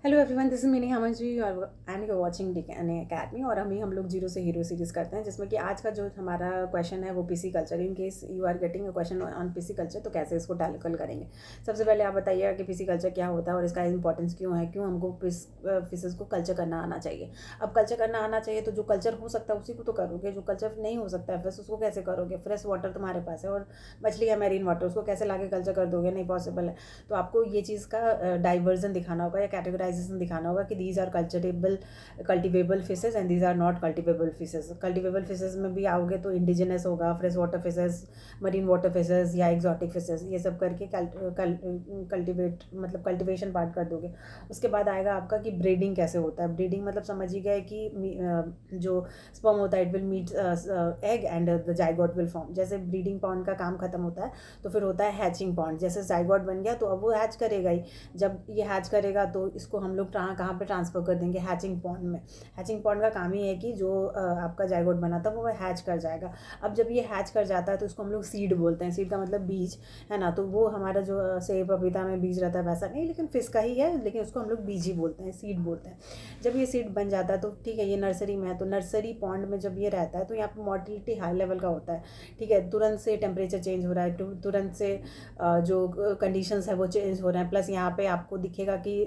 Hello everyone, this is मीनी हमन जी और एंड यू वाचिंग डिकैनी अकेडमी। और हम लोग जीरो से हीरो सीरीज़ करते हैं, जिसमें कि आज का जो हमारा क्वेश्चन है वो PC culture. In case you are getting a question on PC culture, तो कैसे इसको टैकल करेंगे। सबसे पहले आप बताइएगा कि पीसी कल्चर क्या होता है और इसका इंपॉर्टेंस क्यों है, क्यों हमको फिशेज़ को कल्चर करना आना चाहिए। अब कल्चर करना आना चाहिए तो जो कल्चर हो सकता है उसी को तो करोगे, जो कल्चर नहीं हो सकता है फिर उसको कैसे करोगे। फ्रेश वाटर तुम्हारे पास है और मछली है मैरीन वाटर, उसको कैसे लाके कल्चर कर दोगे, नहीं पॉसिबल है। तो आपको ये चीज़ का डाइवर्जन दिखाना होगा या कैटेगराइजेशन दिखाना होगा कि these are cultivable fishes and these are not cultivable fishes. Cultivable fishes में भी आओगे तो इंडिजिनस होगा, fresh water fishes, marine water fishes या एक्जॉटिक फिशेज, ये सब करके कल्टिवेट मतलब कल्टिवेशन पार्ट कर दोगे। उसके बाद आएगा आपका कि ब्रीडिंग कैसे होता है। ब्रीडिंग मतलब समझ ही गए कि जो स्पर्म होता है it will meet egg and the zygote will form. जैसे ब्रीडिंग पॉन्ड का काम खत्म होता है तो फिर होता है हैचिंग पॉन्ड। जैसे जाइगोट बन गया तो अब वो हैच करेगा ही। जब ये हैच करेगा तो इसको हम लोग कहाँ पे ट्रांसफ़र कर देंगे, हैचिंग पॉन्ड में। हैचिंग पॉन्ड का काम ही है कि जो आपका जाइगोट बना था वो हैच कर जाएगा। अब जब ये हैच कर जाता है तो इसको हम लोग सीड बोलते हैं। सीड का मतलब बीज है ना। तो वो हमारा जो सेब पपीता में बीज रहता है वैसा नहीं, लेकिन फिश का ही है, लेकिन उसको हम लोग बीज ही बोलते हैं, सीड बोलते हैं। जब ये सीड बन जाता है तो ठीक है, ये नर्सरी में है। तो नर्सरी पॉन्ड में जब ये रहता है तो यहाँ पर मोटिलिटी हाई लेवल का होता है। ठीक है, तुरंत से टेम्परेचर चेंज हो रहा है, तुरंत से जो कंडीशंस है वो चेंज हो रहे हैं। प्लस यहाँ पे आपको दिखेगा कि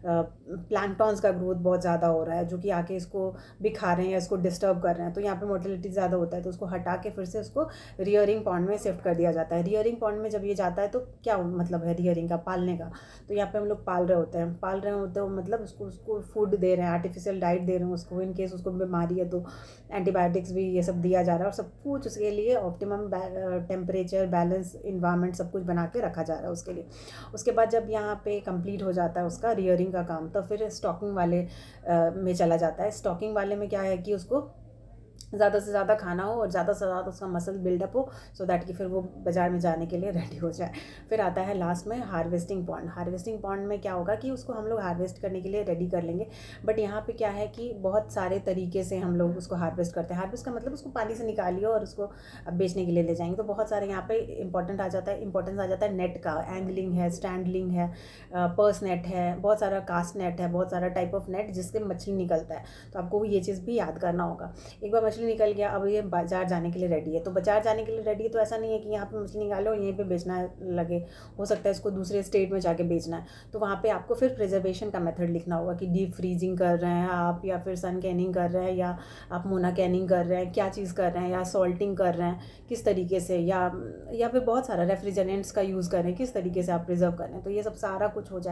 प्लैंकटॉन्स का ग्रोथ बहुत ज़्यादा हो रहा है, जो कि आके इसको बिखा रहे हैं या इसको डिस्टर्ब कर रहे हैं। तो यहाँ पे मोटिलिटी ज़्यादा होता है, तो उसको हटा के फिर से उसको रियरिंग पॉन्ड में शिफ्ट कर दिया जाता है। रियरिंग पॉन्ड में जब ये जाता है तो क्या मतलब है रियरिंग का, पालने का। तो यहाँ पे हम लोग पाल रहे होते हैं मतलब उसको फूड दे रहे हैं, आर्टिफिशियल डाइट दे रहे हैं उसको। इन केस उसको बीमारी है तो एंटीबायोटिक्स भी ये सब दिया जा रहा है, और सब कुछ उसके लिए ऑप्टिमम टेम्परेचर, बैलेंस, इन्वायरमेंट सब कुछ बना के रखा जा रहा है उसके लिए। उसके बाद जब यहाँ पे कंप्लीट हो जाता है उसका रियरिंग का काम, तो फिर स्टॉकिंग वाले में चला जाता है। स्टॉकिंग वाले में क्या है कि उसको ज़्यादा से ज़्यादा खाना हो और ज़्यादा से ज़्यादा उसका मसल बिल्डअप हो, सो दैट कि फिर वो बाज़ार में जाने के लिए रेडी हो जाए। फिर आता है लास्ट में हार्वेस्टिंग पॉन्ड। हार्वेस्टिंग पॉन्ड में क्या होगा कि उसको हम लोग हार्वेस्ट करने के लिए रेडी कर लेंगे। बट यहाँ पे क्या है कि बहुत सारे तरीके से हम लोग उसको हार्वेस्ट करते हैं। हार्वेस्ट का मतलब उसको पानी से निकालिए और उसको बेचने के लिए ले जाएंगे। तो बहुत सारे यहाँ पे इंपॉर्टेंस आ जाता है नेट का। एंगलिंग है, स्टैंडलिंग है, पर्स नेट है, बहुत सारा कास्ट नेट है, बहुत सारा टाइप ऑफ नेट जिससे मछली निकलता है। तो आपको ये चीज़ भी याद करना होगा। एक बार मछली निकल गया, अब ये बाजार जाने के लिए रेडी है। तो बाजार जाने के लिए रेडी है तो ऐसा नहीं है कि यहाँ पे मछली निकालो और यहीं पे बेचना लगे। हो सकता है इसको दूसरे स्टेट में जाके बेचना है, तो वहाँ पे आपको फिर प्रिजर्वेशन का मेथड लिखना होगा कि डीप फ्रीजिंग कर रहे हैं आप, या फिर सन कैनिंग कर रहे हैं, या आप मोना कैनिंग कर रहे हैं, क्या चीज़ कर रहे हैं, या सॉल्टिंग कर रहे हैं किस तरीके से, या फिर बहुत सारा रेफ्रिजरेंट्स का यूज़ कर रहे हैं, किस तरीके से आप प्रिजर्व कर रहे हैं। तो ये सब सारा कुछ हो जाए